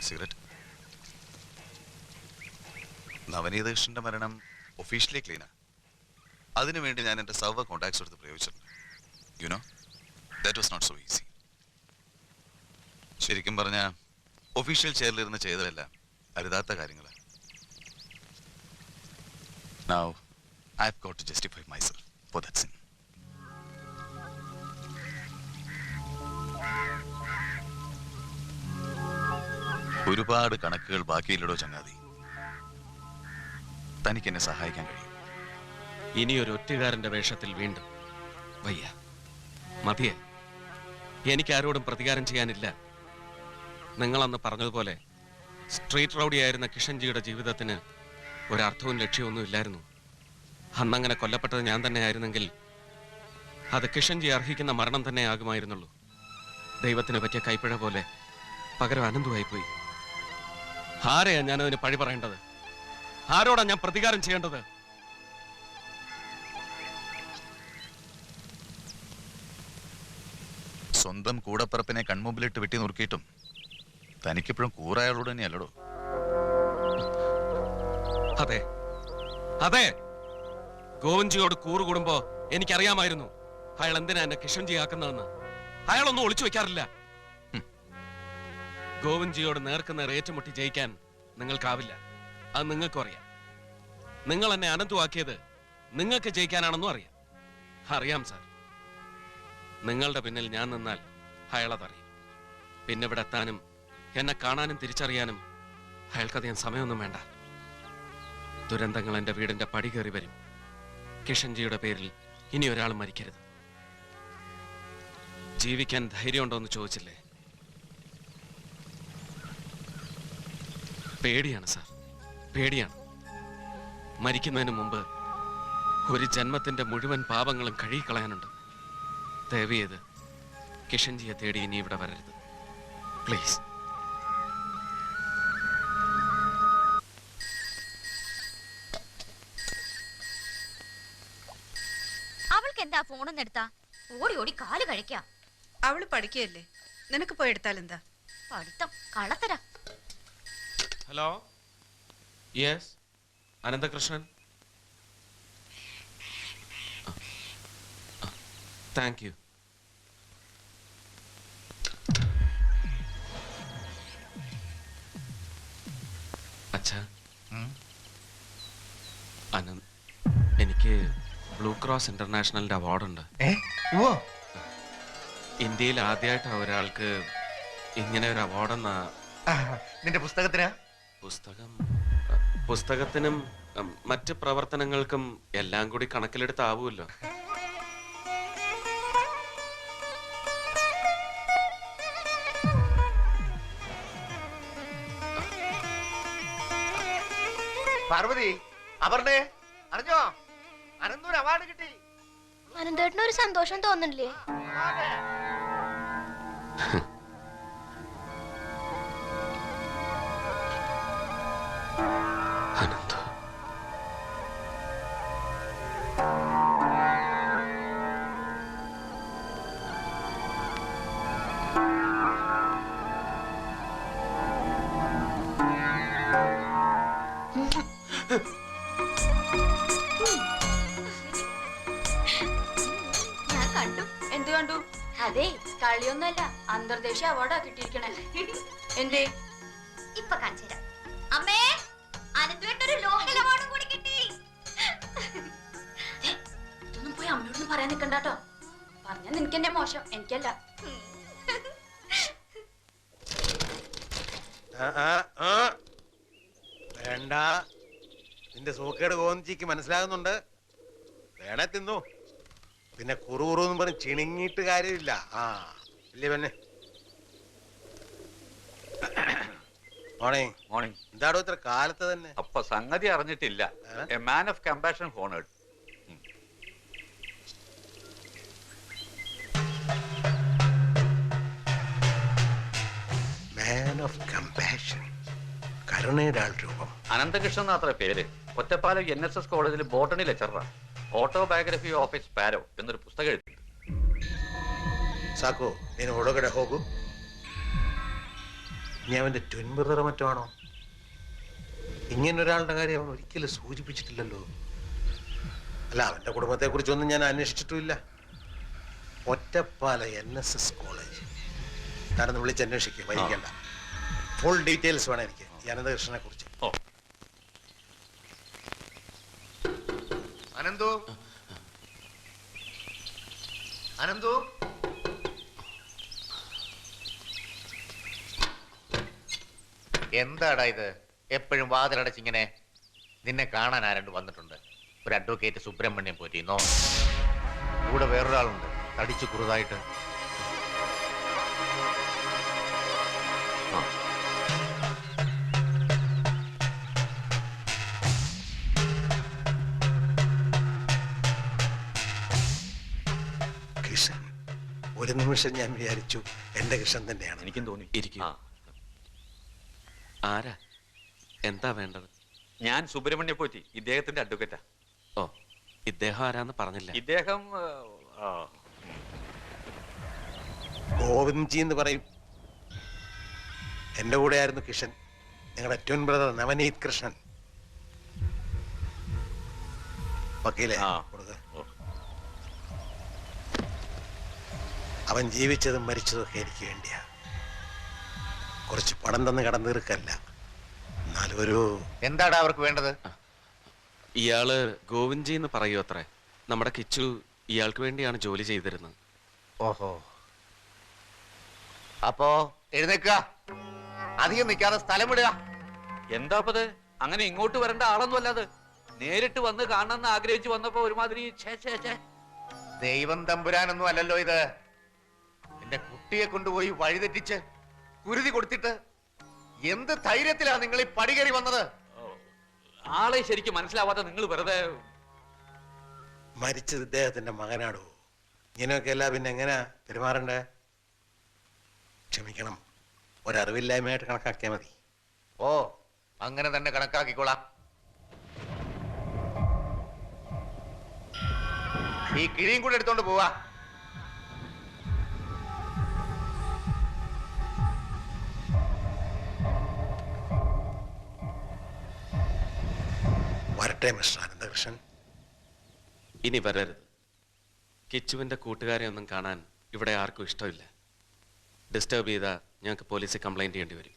Cigarette. Navaneetha കൃഷ്ണന്റെ മരണം officially ക്ലീനാ. അതിനുവേണ്ടി ഞാൻ എൻ്റെ സർവ്വ കോണ്ടാക്ട്സ് എടുത്ത് പ്രയോഗിച്ചിട്ടുണ്ട്. You know that was not so easy. ശരിക്കും പറഞ്ഞാൽ ഒഫീഷ്യൽ ചെയറിലിരുന്ന് ചെയ്തതല്ല അരുതാത്ത കാര്യങ്ങൾ. Now I've got to justify myself for that sin. ഒരുപാട് കണക്കുകൾ ബാക്കിയില്ലടോ ചങ്ങാതി. തനിക്ക് എന്നെ സഹായിക്കാൻ കഴിയും. ഇനിയൊരു ഒറ്റുകാരന്റെ വേഷത്തിൽ വീണ്ടും വയ്യ, മതിയെ. എനിക്കാരോടും പ്രതികാരം ചെയ്യാനില്ല. നിങ്ങളന്ന് പറഞ്ഞതുപോലെ സ്ട്രീറ്റ് റൗഡിയായിരുന്ന കിഷൻജിയുടെ ജീവിതത്തിന് ഒരർത്ഥവും ലക്ഷ്യമൊന്നും ഇല്ലായിരുന്നു. അന്നങ്ങനെ കൊല്ലപ്പെട്ടത് ഞാൻ തന്നെ ആയിരുന്നെങ്കിൽ അത് കിഷൻജി അർഹിക്കുന്ന മരണം തന്നെ ആകുമായിരുന്നുള്ളൂ. ദൈവത്തിന് പറ്റിയ കൈപ്പിഴ പോലെ പകരം അനന്തമായിപ്പോയി. ആരെയാ ഞാനതിന് പഴി പറയേണ്ടത്? ആരോടാ ഞാൻ പ്രതികാരം ചെയ്യേണ്ടത്? സ്വന്തം കൂടപ്പറപ്പിനെ കൺമുമ്പിലിട്ട് വെട്ടി നുറുക്കിയിട്ടും തനിക്കിപ്പോഴും കൂറായാളോട് തന്നെയല്ലടോ. അതെ അതെ, ഗോവിൻജിയോട് കൂറുകൂടുമ്പോ എനിക്കറിയാമായിരുന്നു അയാൾ എന്തിനാ എന്നെ കിഷൻജി ആക്കുന്നതെന്ന്. അയാളൊന്നും ഒളിച്ചു വെക്കാറില്ല. ഗോവിൻജിയോട് നേർക്കുനേർ ഏറ്റുമുട്ടി ജയിക്കാൻ നിങ്ങൾക്കാവില്ല. അത് നിങ്ങൾക്കും അറിയാം. നിങ്ങൾ എന്നെ അനന്തുവാക്കിയത് നിങ്ങൾക്ക് ജയിക്കാനാണെന്നും അറിയാം. അറിയാം സാർ. നിങ്ങളുടെ പിന്നിൽ ഞാൻ നിന്നാൽ അയാളതറിയും. പിന്നെ ഇവിടെ എത്താനും എന്നെ കാണാനും തിരിച്ചറിയാനും അയാൾക്കധികം സമയമൊന്നും വേണ്ട. ദുരന്തങ്ങൾ എൻ്റെ വീടിന്റെ പടി കയറി വരും. കിഷൻജിയുടെ പേരിൽ ഇനി ഒരാൾ മരിക്കരുത്. ജീവിക്കാൻ ധൈര്യമുണ്ടോ എന്ന് ചോദിച്ചില്ലേ? പേടിയാണ് സാർ, പേടിയാണ്. മരിക്കുന്നതിന് മുമ്പ് ഒരു ജന്മത്തിന്റെ മുഴുവൻ പാപങ്ങളും കഴുകിക്കളയാനുണ്ട്. ദയവ് ചെയ്ത് കിഷൻജിയെ തേടി ഇനി ഇവിടെ വരരുത്, പ്ലീസ്. അവൾക്ക് എന്താ ഫോണൊന്നും എടുത്താ? ഓടി ഓടി കാല് കഴിക്കാം. അവള് പഠിക്കുകയല്ലേ, നിനക്ക് പോയി എടുത്താൽ എന്താ? പഠിത്തം കള്ളത്തരാ. Hello, yes, Ananthakrishnan. Thank you. അച്ഛാ, അനന്ത്, എനിക്ക് ബ്ലൂ ക്രോസ് ഇന്റർനാഷണലിന്റെ അവാർഡുണ്ട്. ഇന്ത്യയിൽ ആദ്യമായിട്ടാണ് ഒരാൾക്ക് ഇങ്ങനെ ഒരു അവാർഡെന്നാ. നിന്റെ പുസ്തകത്തിനാ? പുസ്തകത്തിനും മറ്റ് പ്രവർത്തനങ്ങൾക്കും എല്ലാം കൂടി കണക്കിലെടുത്താവൂല്ലോ. പാർവതി, അപർണേ, അറിഞ്ഞോ? അനന്തൂര് അവാർഡ് കിട്ടി. അനന്തേട്ടന് ഒരു സന്തോഷം തോന്നുന്നില്ലേ? അനന്ത, ഞാൻ കണ്ടു. എന്ത് കണ്ടു? അതെ, കളിയൊന്നുമല്ല, അന്തർദേശീയ അവാർഡാ കിട്ടിയിരിക്കണേ. എന്തേ? ഇപ്പൊ കാണിച്ചു തരാം. അമ്മേ, അനന്തേട്ടനൊരു ലോക്കൽ അവാർഡും കൂടി കിട്ടി. ഇതൊന്നും പോയി അമ്മയോടൊന്നും പറയാൻ നിൽക്കണ്ടാട്ടോ. പറഞ്ഞാൽ നിനക്ക് എന്നെ മോശം, എനിക്കല്ല. വേണ്ട, നിന്റെ സൂക്കേട് ഗോവിന്ദിക്ക് മനസ്സിലാകുന്നുണ്ട്. വേണേ തിന്നു. പിന്നെ കുറുകുറുന്ന് പറഞ്ഞ് ചിണുങ്ങിയിട്ട് കാര്യമില്ല. ഇല്ലേ പെണ്ണെ? മോർണിംഗ്. മോർണിംഗ്. എന്താടോ ഇത്ര കാലത്ത് തന്നെ? അപ്പൊ സംഗതി അറിഞ്ഞിട്ടില്ല. A man of compassion honoured. Man of compassion, കരുണയുടെ ആൾ രൂപം. അനന്തകൃഷ്ണൻ എന്നാത്ര പേര്. ഒറ്റപ്പാലം NSS കോളേജിൽ ബോട്ടണി ലെക്ചറാണ്. ഓട്ടോബയോഗ്രഫി ഓഫ് എ സ്പാരോ എന്നൊരു പുസ്തകം എഴുതി. ಸಾಕು, ನೀನು ಒಳಗಡೆ ಹೋಗು. ഇനി അവൻ്റെ ട്വിൻ ബ്രദർ മറ്റോ ആണോ? ഇങ്ങനെ ഒരാളുടെ കാര്യം അവൻ ഒരിക്കലും സൂചിപ്പിച്ചിട്ടില്ലല്ലോ. അല്ല, അവൻ്റെ കുടുംബത്തെക്കുറിച്ചൊന്നും ഞാൻ അന്വേഷിച്ചിട്ടുമില്ല. ഒറ്റപ്പാല NSS കോളേജ്. ഞാനൊന്ന് വിളിച്ചന്വേഷിക്കുക, വൈകിക്കണ്ട. ഫുൾ ഡീറ്റെയിൽസ് വേണം എനിക്ക് ഈ അനന്തകൃഷ്ണനെ കുറിച്ച്. ഓ, അനന്തു, അനന്തു, എന്താടാ ഇത്? എപ്പോഴും വാതിലടച്ചിങ്ങനെ. നിന്നെ കാണാൻ ആരണ്ട് വന്നിട്ടുണ്ട്. ഒരു അഡ്വക്കേറ്റ് സുബ്രഹ്മണ്യം പോറ്റിന്നോ, കൂടെ വേറൊരാളുണ്ട് തടിച്ചു കുറുതായിട്ട്. കൃഷ്ണൻ. ഒരു നിമിഷം ഞാൻ വിചാരിച്ചു എൻ്റെ കൃഷ്ണൻ തന്നെയാണ്. എനിക്കും തോന്നി. ഇരിക്കും. ആരാ? എന്താ വേണ്ടത്? ഞാൻ സുബ്രഹ്മണ്യ പോറ്റി, ഇദ്ദേഹത്തിന്റെ അഡ്വക്കേറ്റാ. ഓ, ഇദ്ദേഹം ആരാന്ന് പറഞ്ഞില്ല. ഇദ്ദേഹം ഗോവിന്ദ്ജി എന്ന് പറയും. എൻ്റെ കൂടെ ആയിരുന്നു കിഷൻ, നിങ്ങളുടെ ട്വിൻ ബ്രദർ നവനീത് കൃഷ്ണൻ. വക്കീലെ കൊടുക്ക. അവൻ ജീവിച്ചതും മരിച്ചതും ഒക്കെ എനിക്ക് വേണ്ടിയാ. കുറച്ച് പണം തന്ന് കടന്നു തീർക്കല്ല, എന്നാലും ഒരു... എന്താടാ അവർക്ക് വേണ്ടത്? ഇയാള് ഗോവിന്ദ്ജി എന്ന് പറയൂ അത്രേ. നമ്മുടെ കിച്ചു ഇയാൾക്ക് വേണ്ടിയാണ് ജോലി ചെയ്തിരുന്നത്. ഓഹോ, അപ്പോ എഴുന്നേക്കുക, അധികം നിൽക്കാതെ സ്ഥലം വിടുക. എന്താപ്പത്? അങ്ങനെ ഇങ്ങോട്ട് വരേണ്ട ആളൊന്നും അല്ലാതെ നേരിട്ട് വന്ന് കാണണമെന്ന് ആഗ്രഹിച്ചു വന്നപ്പോ ഒരുമാതിരി ദൈവം തമ്പുരാനൊന്നും അല്ലല്ലോ ഇത്. എന്റെ കുട്ടിയെ കൊണ്ടുപോയി വഴിതെറ്റിച്ച് കുരുതി കൊടുത്തിട്ട് എന്ത് ധൈര്യത്തിലാ നിങ്ങൾ ഈ പടികേറി വന്നത്? ആളെ ശരിക്കും മനസ്സിലാവാതെ നിങ്ങൾ വെറുതെ... മരിച്ചത് ഇദ്ദേഹത്തിന്റെ മകനാടോ. ഇങ്ങനെയൊക്കെ അല്ല പിന്നെ എങ്ങനെയാ പെരുമാറണ്ടേ? ക്ഷമിക്കണം, ഒരറിവില്ലായ്മയായിട്ട് കണക്കാക്കിയാൽ മതി. ഓ, അങ്ങനെ തന്നെ കണക്കാക്കിക്കോളാം. ഈ കിഴിയും കൂടെ എടുത്തോണ്ട് പോവാ. വരട്ടെ മിസ്റ്റർ അനന്തകൃഷ്ണൻ. ഇനി വരരുത്. കിച്ചുവിന്റെ കൂട്ടുകാരെ ഒന്നും കാണാൻ ഇവിടെ ആർക്കും ഇഷ്ടമില്ല. ഡിസ്റ്റർബ് ചെയ്താൽ ഞങ്ങൾക്ക് പോലീസിൽ കംപ്ലൈന്റ് ചെയ്യേണ്ടി വരും.